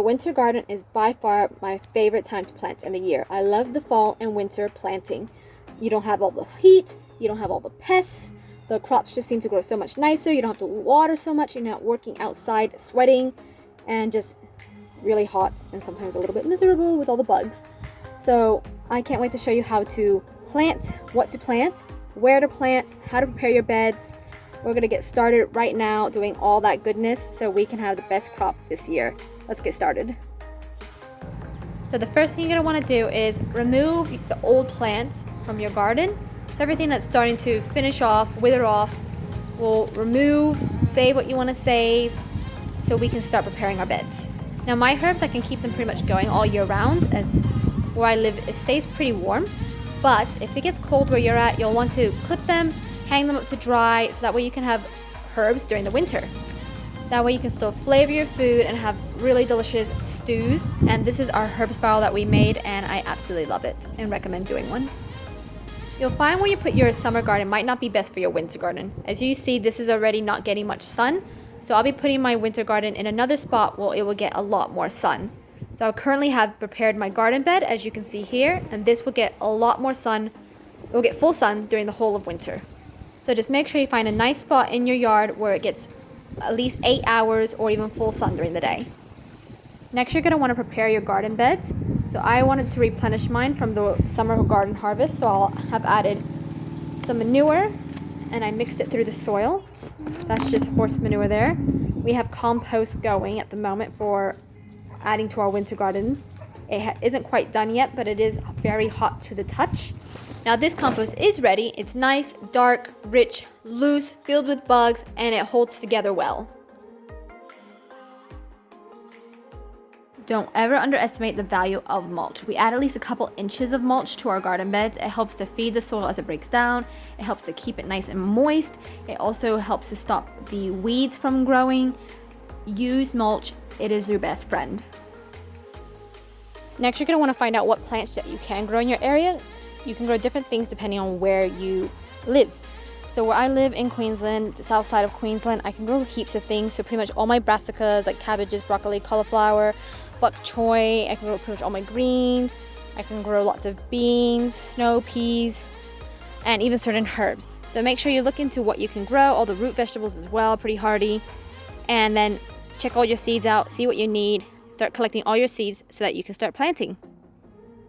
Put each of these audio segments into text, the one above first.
winter garden is by far my favorite time to plant in the year. I love the fall and winter planting. You don't have all the heat, you don't have all the pests, the crops just seem to grow so much nicer, you don't have to water so much, you're not working outside, sweating, and just really hot and sometimes a little bit miserable with all the bugs. So I can't wait to show you how to plant, what to plant, where to plant, how to prepare your beds. We're gonna get started right now doing all that goodness so we can have the best crop this year. Let's get started. So the first thing you're gonna wanna do is remove the old plants from your garden. So everything that's starting to finish off, wither off, we'll remove, save what you wanna save so we can start preparing our beds. Now my herbs, I can keep them pretty much going all year round, as where I live, it stays pretty warm. But if it gets cold where you're at, you'll want to clip them, hang them up to dry, so that way you can have herbs during the winter. That way you can still flavor your food and have really delicious stews. And this is our herb spiral that we made, and I absolutely love it and recommend doing one. You'll find where you put your summer garden might not be best for your winter garden. As you see, this is already not getting much sun. So I'll be putting my winter garden in another spot where it will get a lot more sun. So I currently have prepared my garden bed, as you can see here, and this will get a lot more sun. It will get full sun during the whole of winter. So just make sure you find a nice spot in your yard where it gets at least 8 hours or even full sun during the day. Next, you're going to want to prepare your garden beds. So I wanted to replenish mine from the summer garden harvest, so I'll have added some manure and I mixed it through the soil. So that's just horse manure there. We have compost going at the moment for adding to our winter garden. It isn't quite done yet, but it is very hot to the touch. Now this compost is ready. It's nice, dark, rich, loose, filled with bugs, and it holds together well. Don't ever underestimate the value of mulch. We add at least a couple inches of mulch to our garden beds. It helps to feed the soil as it breaks down. It helps to keep it nice and moist. It also helps to stop the weeds from growing. Use mulch. It is your best friend. Next, you're going to want to find out what plants that you can grow in your area. You can grow different things depending on where you live. So where I live in Queensland, the south side of Queensland, I can grow heaps of things. So pretty much all my brassicas, like cabbages, broccoli, cauliflower, bok choy. I can grow pretty much all my greens. I can grow lots of beans, snow peas, and even certain herbs. So make sure you look into what you can grow, all the root vegetables as well, pretty hardy. And then check all your seeds out, see what you need, start collecting all your seeds so that you can start planting.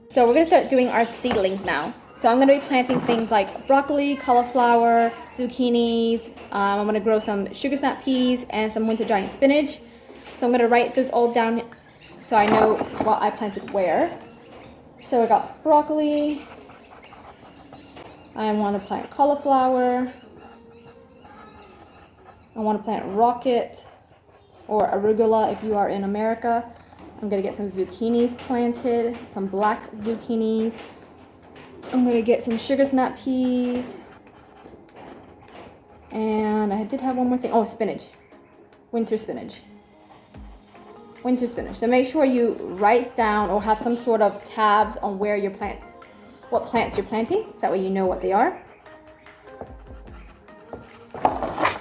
So we're gonna start doing our seedlings now. So I'm gonna be planting things like broccoli, cauliflower, zucchinis. I'm gonna grow some sugar snap peas and some winter giant spinach. So I'm gonna write those all down so I know what I planted where. So I got broccoli. I want to plant cauliflower. I want to plant rocket or arugula if you are in America. I'm going to get some zucchinis planted, some black zucchinis. I'm going to get some sugar snap peas. And I did have one more thing. Oh, spinach. Winter spinach. Winter spinach. So make sure you write down or have some sort of tabs on where your plants, what plants you're planting, so that way you know what they are.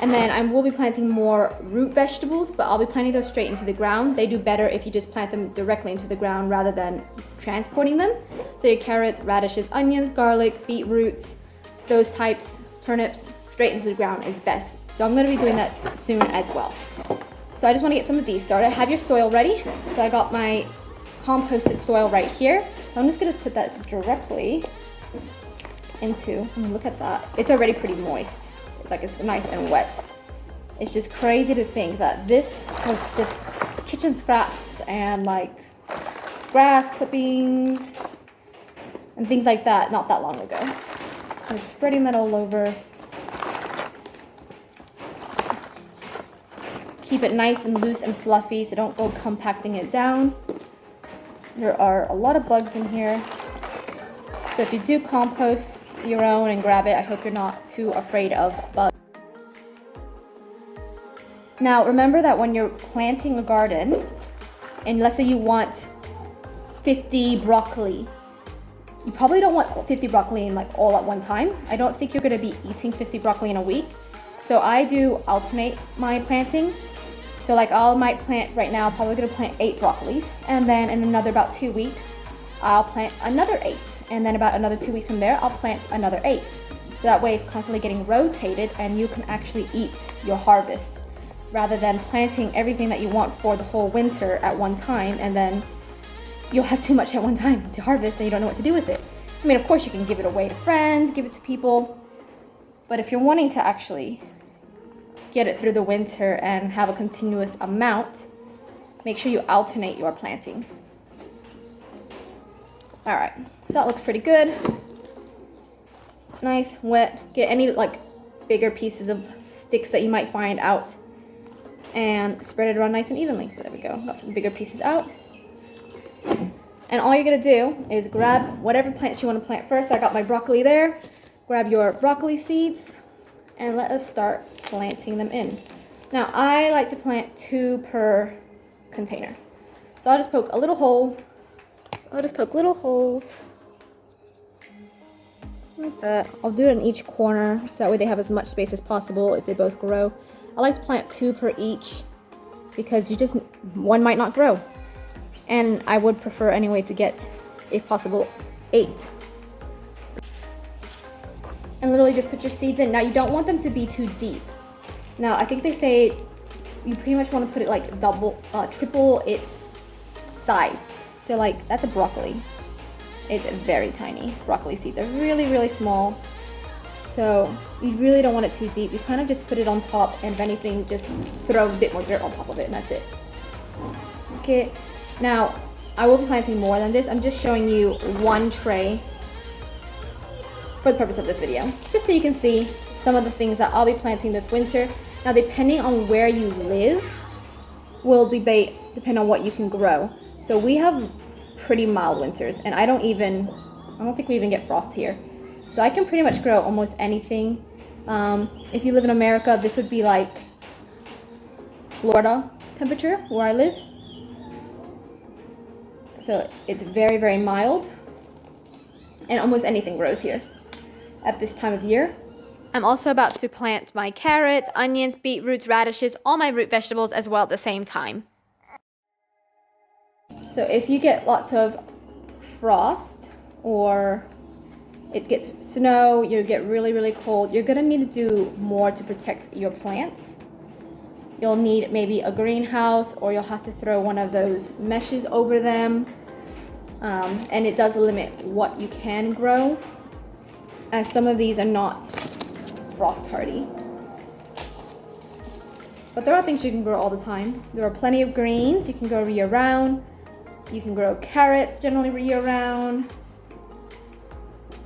And then I will be planting more root vegetables, but I'll be planting those straight into the ground. They do better if you just plant them directly into the ground rather than transporting them. So your carrots, radishes, onions, garlic, beetroots, those types, turnips, straight into the ground is best. So I'm gonna be doing that soon as well. So I just wanna get some of these started. Have your soil ready. So I got my composted soil right here. So I'm just gonna put that directly into, look at that. It's already pretty moist. Like it's nice and wet. It's just crazy to think that this was just kitchen scraps and like grass clippings and things like that not that long ago. I'm spreading that all over. Keep it nice and loose and fluffy, so don't go compacting it down. There are a lot of bugs in here. So if you do compost your own and grab it, I hope you're not too afraid of bugs. Now remember that when you're planting a garden, and let's say you want 50 broccoli, you probably don't want 50 broccoli in like all at one time. I don't think you're gonna be eating 50 broccoli in a week. So I do alternate my planting. So like I might plant right now, probably gonna plant 8 broccolis, and then in another about 2 weeks, I'll plant another 8. And then about another 2 weeks from there, I'll plant another 8. So that way it's constantly getting rotated and you can actually eat your harvest rather than planting everything that you want for the whole winter at one time, and then you'll have too much at one time to harvest and you don't know what to do with it. I mean, of course you can give it away to friends, give it to people, but if you're wanting to actually get it through the winter and have a continuous amount, make sure you alternate your planting. All right, so that looks pretty good. Nice, wet. Get any like bigger pieces of sticks that you might find out and spread it around nice and evenly. So there we go, got some bigger pieces out. And all you're gonna do is grab whatever plants you want to plant first. So I got my broccoli there. Grab your broccoli seeds and let us start planting them in. Now I like to plant 2 per container. So I'll just poke a little hole. I'll just poke little holes like that. I'll do it in each corner so that way they have as much space as possible if they both grow. I like to plant 2 per each because one might not grow. And I would prefer anyway to get, if possible, 8. And literally just put your seeds in. Now you don't want them to be too deep. Now I think they say you pretty much want to put it like triple its size. So like that's a broccoli. It's very tiny. Broccoli seeds are really, really small. So you really don't want it too deep. You kind of just put it on top, and if anything, just throw a bit more dirt on top of it, and that's it. Okay. Now, I will be planting more than this. I'm just showing you 1 tray for the purpose of this video, just so you can see some of the things that I'll be planting this winter. Now, depending on where you live, will depend on what you can grow. So we have pretty mild winters, and I don't think we even get frost here. So I can pretty much grow almost anything. If you live in America, this would be like Florida temperature where I live. So it's very, very mild, and almost anything grows here at this time of year. I'm also about to plant my carrots, onions, beetroots, radishes, all my root vegetables as well at the same time. So if you get lots of frost or it gets snow, you get really, really cold, you're gonna need to do more to protect your plants. You'll need maybe a greenhouse, or you'll have to throw one of those meshes over them. And it does limit what you can grow, as some of these are not frost hardy. But there are things you can grow all the time. There are plenty of greens you can grow year round. You can grow carrots generally year round.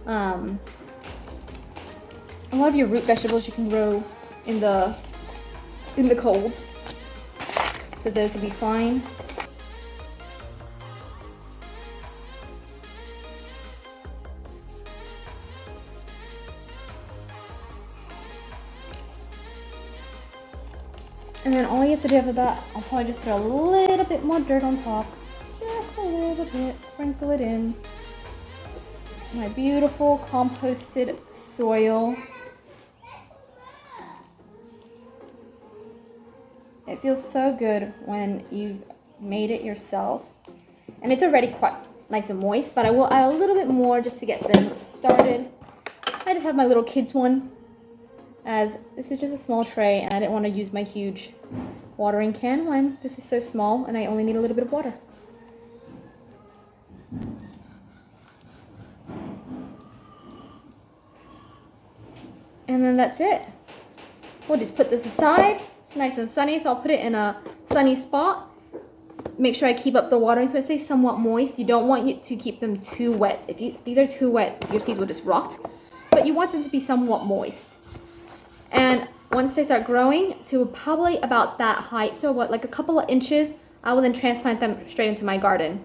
A lot of your root vegetables you can grow in the cold, so those will be fine. And then all you have to do after that, I'll probably just throw a little bit more dirt on top, just a little bit, sprinkle it in. My beautiful composted soil. It feels so good when you've made it yourself. And it's already quite nice and moist, but I will add a little bit more just to get them started. I just have my little kids one, as this is just a small tray and I didn't want to use my huge watering can when this is so small and I only need a little bit of water. And then that's it. We'll just put this aside. It's nice and sunny, so I'll put it in a sunny spot. Make sure I keep up the watering, so I say somewhat moist. You don't want to keep them too wet. If these are too wet, your seeds will just rot. But you want them to be somewhat moist. And once they start growing to probably about that height, so what, like a couple of inches, I will then transplant them straight into my garden.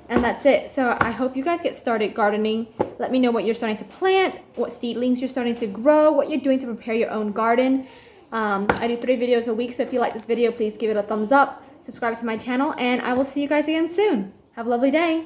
And that's it. So I hope you guys get started gardening. Let me know what you're starting to plant, what seedlings you're starting to grow, what you're doing to prepare your own garden. I do 3 videos a week, so if you like this video, please give it a thumbs up, subscribe to my channel, and I will see you guys again soon. Have a lovely day.